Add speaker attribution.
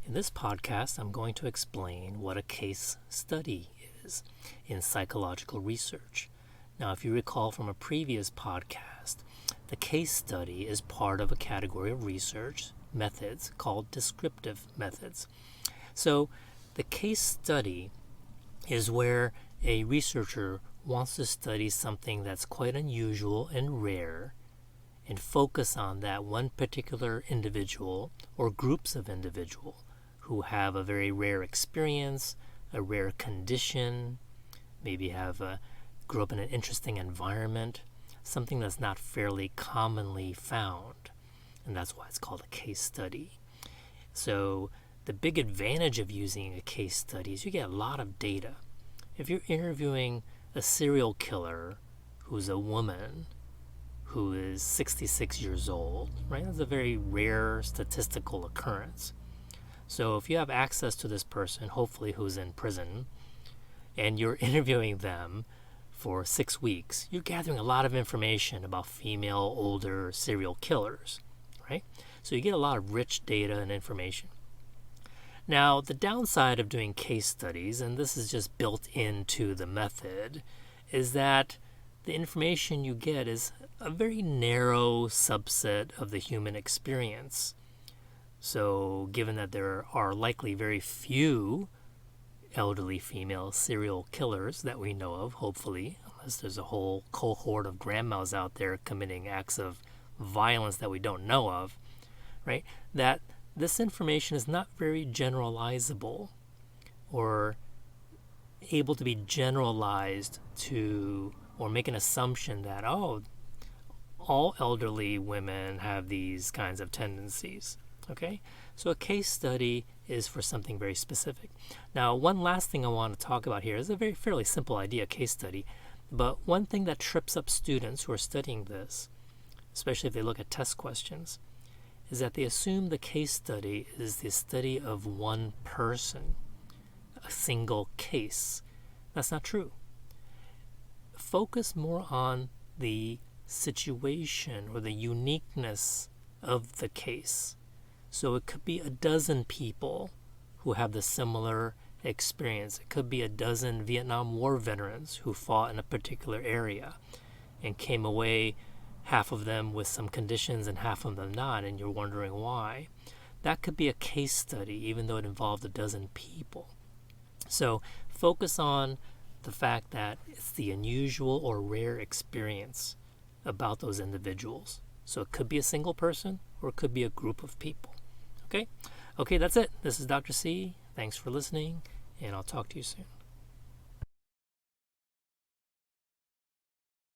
Speaker 1: In this podcast, I'm going to explain what a case study is in psychological research. Now, if you recall from a previous podcast, the case study is part of a category of research methods called descriptive methods. So, the case study is where a researcher wants to study something that's quite unusual and rare and focus on that one particular individual or groups of individuals who have a very rare experience, a rare condition, maybe grew up in an interesting environment, something that's not fairly commonly found. And that's why it's called a case study. So the big advantage of using a case study is you get a lot of data. If you're interviewing a serial killer who's a woman who is 66 years old, right? That's a very rare statistical occurrence. So if you have access to this person, hopefully who's in prison, and you're interviewing them for 6 weeks, you're gathering a lot of information about female, older serial killers, right? So you get a lot of rich data and information. Now, the downside of doing case studies, and this is just built into the method, is that the information you get is a very narrow subset of the human experience. So given that there are likely very few elderly female serial killers that we know of, hopefully, unless there's a whole cohort of grandmas out there committing acts of violence that we don't know of, right? That this information is not very generalizable or able to be generalized to or make an assumption that, all elderly women have these kinds of tendencies. Okay, so a case study is for something very specific. Now, one last thing I want to talk about here is a very fairly simple idea, case study, but one thing that trips up students who are studying this, especially if they look at test questions, is that they assume the case study is the study of one person, a single case. That's not true. Focus more on the situation or the uniqueness of the case. So it could be a dozen people who have the similar experience. It could be a dozen Vietnam War veterans who fought in a particular area and came away, half of them with some conditions and half of them not, and you're wondering why. That could be a case study, even though it involved a dozen people. So focus on the fact that it's the unusual or rare experience about those individuals. So it could be a single person or it could be a group of people. Okay, that's it. This is Dr. C. Thanks for listening, and I'll talk to you soon.